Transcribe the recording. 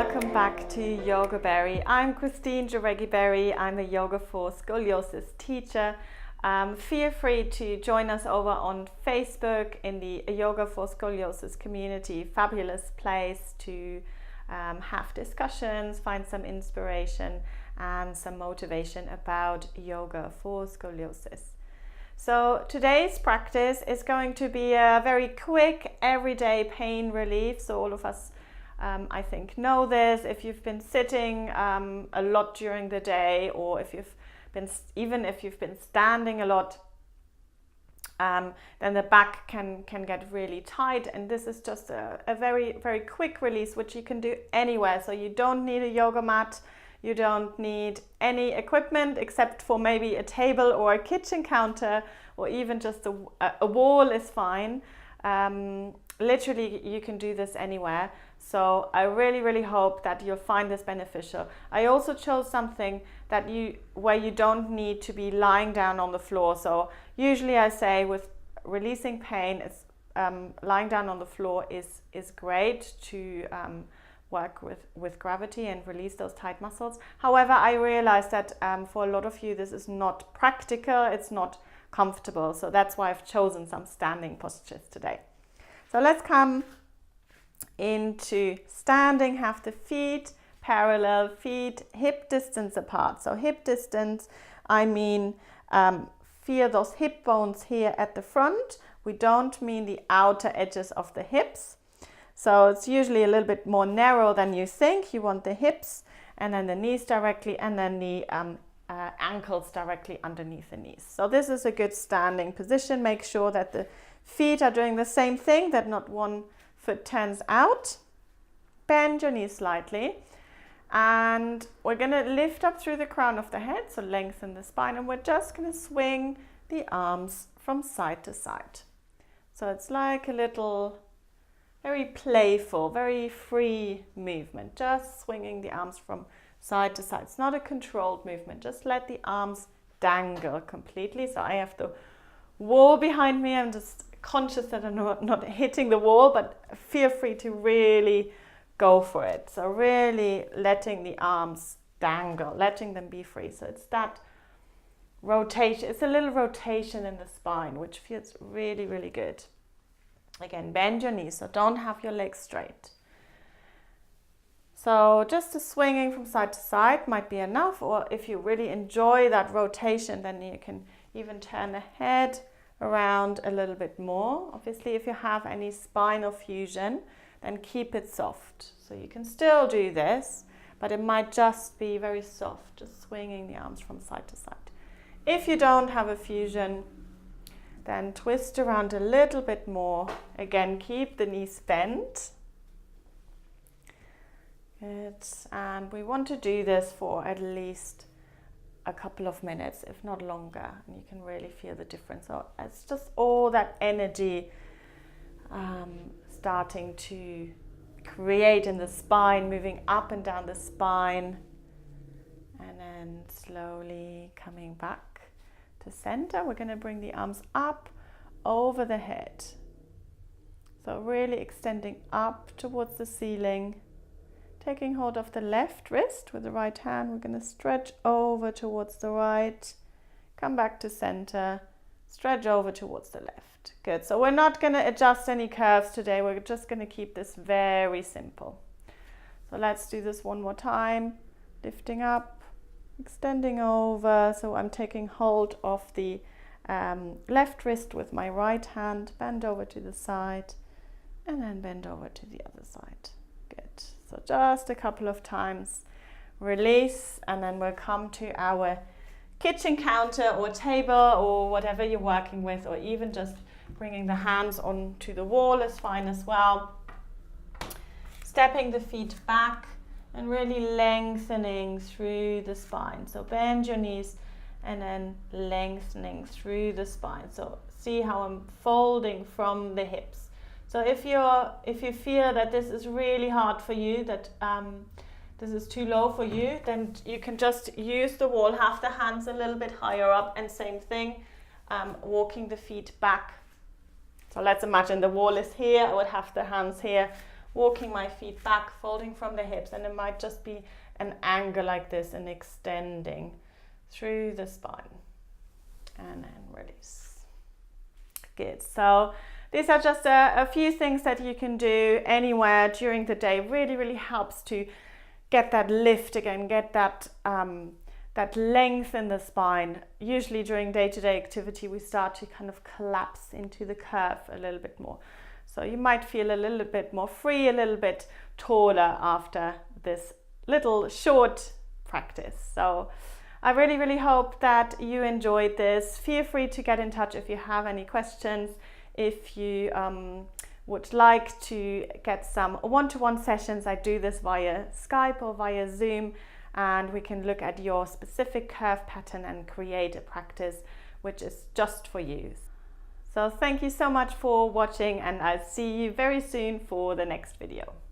welcome back to Yoga Berry. I'm Christine Jareggi Berry. I'm a Yoga for Scoliosis teacher. Feel free to join us over on Facebook in the Yoga for Scoliosis community. Fabulous place to have discussions, find some inspiration and some motivation about yoga for scoliosis. So today's practice is going to be a very quick everyday pain relief. So all of us I think know this. If you've been sitting a lot during the day, or if you've been standing a lot, then the back can get really tight, and this is just a very quick release which you can do anywhere. So you don't need a yoga mat, you don't need any equipment except for maybe a table or a kitchen counter, or even just a wall is fine. Literally you can do this anywhere. So I really hope that you'll find this beneficial. I also chose something where you don't need to be lying down on the floor. So usually I say with releasing pain, it's lying down on the floor is great to work with gravity and release those tight muscles. However, I realized that for a lot of you this is not practical, it's not comfortable. So that's why I've chosen some standing postures today. So let's come into standing, have the feet parallel, feet hip distance apart. So hip distance, I mean feel those hip bones here at the front. We don't mean the outer edges of the hips. So it's usually a little bit more narrow than you think. You want the hips and then the knees directly, and then the ankles directly underneath the knees. So this is a good standing position. Make sure that the feet are doing the same thing, that not one foot turns out. Bend your knees slightly, and we're going to lift up through the crown of the head, so lengthen the spine, and we're just going to swing the arms from side to side. So it's like a little, very playful, very free movement, just swinging the arms from side to side. It's not a controlled movement, just let the arms dangle completely. So I have the wall behind me, I'm just conscious that I'm not hitting the wall, but feel free to really go for it. So really letting the arms dangle, letting them be free. So it's that rotation, it's a little rotation in the spine, which feels really good. Again, bend your knees, so don't have your legs straight. So just a swinging from side to side might be enough, or if you really enjoy that rotation, then you can even turn the head around a little bit more. Obviously, if you have any spinal fusion, then keep it soft. So you can still do this, but it might just be very soft, just swinging the arms from side to side. If you don't have a fusion, then twist around a little bit more. Again, keep the knees bent. Good. And we want to do this for at least a couple of minutes, if not longer, and you can really feel the difference. So it's just all that energy starting to create in the spine, moving up and down the spine, and then slowly coming back to center. We're going to bring the arms up over the head, so really extending up towards the ceiling. Taking hold of the left wrist with the right hand, we're going to stretch over towards the right, come back to center, stretch over towards the left. Good. So we're not going to adjust any curves today. We're just going to keep this very simple. So let's do this one more time. Lifting up, extending over. So I'm taking hold of the left wrist with my right hand, bend over to the side, and then bend over to the other side. Good. So just a couple of times, release, and then we'll come to our kitchen counter or table or whatever you're working with, or even just bringing the hands onto the wall is fine as well. Stepping the feet back and really lengthening through the spine. So bend your knees and then lengthening through the spine. So see how I'm folding from the hips. So if you feel that this is really hard for you, that this is too low for you, then you can just use the wall, have the hands a little bit higher up, and same thing, walking the feet back. So let's imagine the wall is here, I would have the hands here, walking my feet back, folding from the hips, and it might just be an angle like this and extending through the spine. And then release. Good. So these are just a few things that you can do anywhere during the day. Really, really helps to get that lift again, get that that length in the spine. Usually during day-to-day activity, we start to kind of collapse into the curve a little bit more. So you might feel a little bit more free, a little bit taller after this little short practice. So I really, really hope that you enjoyed this. Feel free to get in touch if you have any questions. If you would like to get some one-to-one sessions, I do this via Skype or via Zoom, and we can look at your specific curve pattern and create a practice which is just for you. So thank you so much for watching, and I'll see you very soon for the next video.